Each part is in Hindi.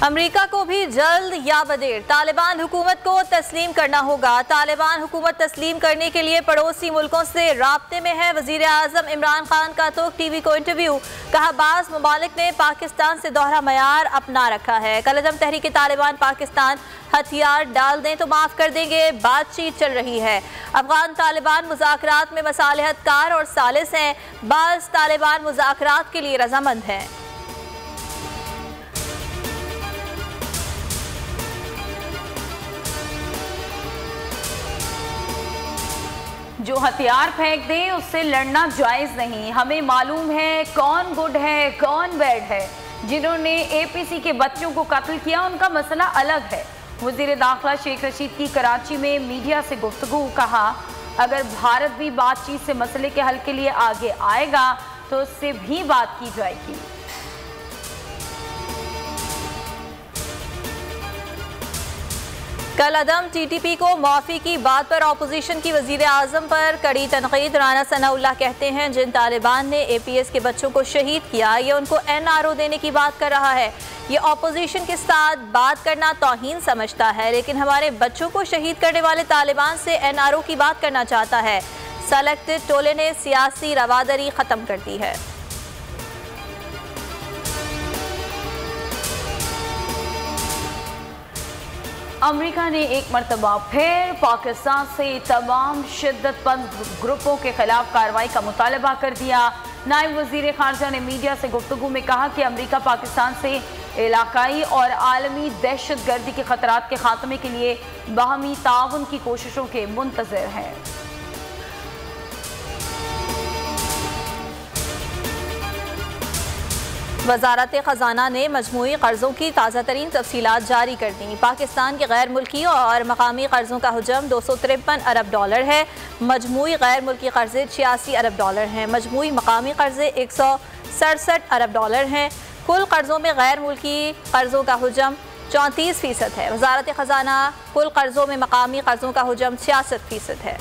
अमेरिका को भी जल्द या बदेर तालिबान हुकूमत को तस्लीम करना होगा। तालिबान हुकूमत तस्लीम करने के लिए पड़ोसी मुल्कों से राब्ते में है। वजीर आज़म इमरान खान का तो टीवी को इंटरव्यू, कहा बाज़ ममालिक ने पाकिस्तान से दोहरा मयार अपना रखा है। कलअदम तहरीक तालिबान पाकिस्तान हथियार डाल दें तो माफ़ कर देंगे, बातचीत चल रही है। अफगान तालिबान मुज़ाकरात में मसालिहतकार और सालिस हैं। बाज़ तालिबान मुज़ाकरात के लिए रजामंद हैं। जो हथियार फेंक दे उससे लड़ना जायज़ नहीं। हमें मालूम है कौन गुड है कौन बैड है। जिन्होंने एपीसी के बच्चों को कत्ल किया उनका मसला अलग है। वज़ीर दाखिला शेख रशीद की कराची में मीडिया से गुफ्तगू, कहा अगर भारत भी बातचीत से मसले के हल के लिए आगे आएगा तो उससे भी बात की जाएगी। कल अदम टीटीपी को माफ़ी की बात पर अपोजिशन की वज़ीर आज़म पर कड़ी तनकीद। राना सनाउल्लाह कहते हैं जिन तालिबान ने एपीएस के बच्चों को शहीद किया ये उनको एनआरओ देने की बात कर रहा है। ये अपोजिशन के साथ बात करना तौहीन समझता है, लेकिन हमारे बच्चों को शहीद करने वाले तालिबान से एनआरओ की बात करना चाहता है। सेलेक्टेड टोले ने सियासी रवादरी ख़त्म कर दी है। अमेरिका ने एक मरतबा फिर पाकिस्तान से तमाम शिद्दतपंद ग्रुपों के खिलाफ कार्रवाई का मुतालबा कर दिया। नायब वज़ीर ख़ारजा ने मीडिया से गुफ्तगू में कहा कि अमेरिका पाकिस्तान से इलाकाई और आलमी दहशत गर्दी के ख़तरात के खात्मे के लिए बाहमी ताउन की कोशिशों के मुंतज़िर है। वज़ारत ख़ज़ाना ने मजमूई कर्ज़ों की ताज़ा तरीन तफसीलात जारी कर दी। पाकिस्तान के गैर मुल्की और मकामी कर्ज़ों का हजम $253 अरब है। मजमूई गैर मुल्की कर्ज़े $86 अरब हैं। मजमूई मकामी कर्ज़े $167 अरब हैं। कुल कर्ज़ों में गैर मुल्की कर्ज़ों का हजम 34% है। वज़ारत ख़ज़ाना कुल कर्ज़ों में मकामी कर्ज़ों का हजम 66% है।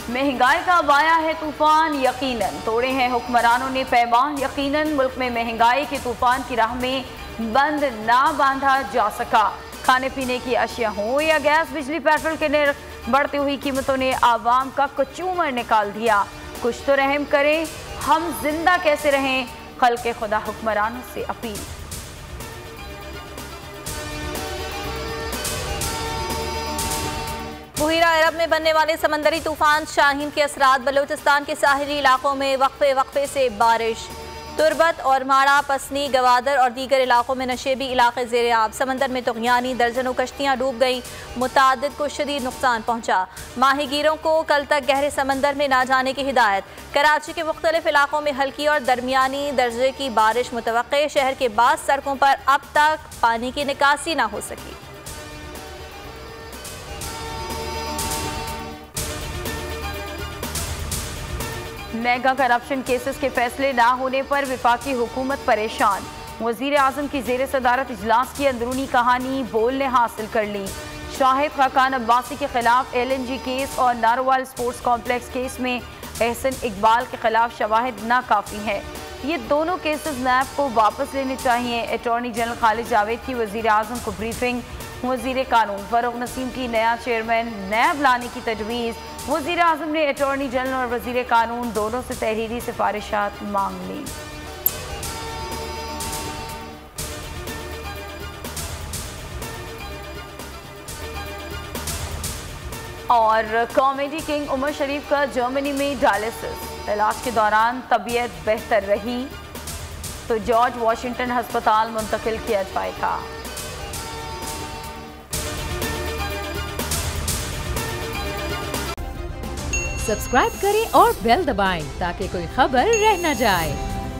महंगाई का वाया है तूफान, यकीनन तोड़े हैं हुक्मरानों ने पैमान। यकीनन मुल्क में महंगाई के तूफान की राह में बंद ना बांधा जा सका। खाने पीने की अशिया हो या गैस, बिजली, पेट्रोल के निर्ख, बढ़ती हुई कीमतों ने आवाम का कचूमर निकाल दिया। कुछ तो रहम करें, हम जिंदा कैसे रहें, खल्क़े खुदा हुक्मरानों से अपील। बुहीरा अरब में बनने वाले समंदरी तूफान शाहीन के असरात। बलूचिस्तान के साहिली इलाकों में वक्फे वक्फे से बारिश। तुरबत और माड़ा, पसनी, गवादर और दीगर इलाकों में नशेबी इलाके ज़ेर आब। समंदर में तुग़यानी, दर्जनों कश्तियाँ डूब गईं। मुतादिद को शदीद नुकसान पहुँचा। माहीगीरों को कल तक गहरे समंदर में ना जाने की हिदायत। कराची के मुख्तलिफ इलाकों में हल्की और दरमियानी दर्जे की बारिश मुतवक्के। शहर के बाद सड़कों पर अब तक पानी की निकासी ना हो सकी। मेगा करप्शन केसेस के फैसले ना होने पर विफाकी हुकूमत परेशान। वज़ीर आज़म की ज़ेर सदारत इजलास की अंदरूनी कहानी बोलने हासिल कर ली। शाहिद खाकान अब्बासी के खिलाफ LNG केस और नारोवाल स्पोर्ट्स कॉम्प्लेक्स केस में एहसन इकबाल के खिलाफ शवाहिद नाकाफ़ी है। ये दोनों केसेस नैब को वापस लेने चाहिए। अटॉर्नी जनरल खालिद जावेद की वज़ीर आज़म को ब्रीफिंग। वज़ीर कानून फ़ारूक नसीम की नया चेयरमैन नैब लाने की तजवीज़। वज़ीर आज़म ने अटॉर्नी जनरल और वज़ीर कानून दोनों से तहरीरी सिफारिशात मांग ली। और कॉमेडी किंग उमर शरीफ का जर्मनी में डायलिसिस। इलाज के दौरान तबीयत बेहतर रही तो जॉर्ज वाशिंगटन अस्पताल मुंतकिल किया जाएगा। सब्सक्राइब करें और बेल दबाएं ताकि कोई खबर रह न जाए।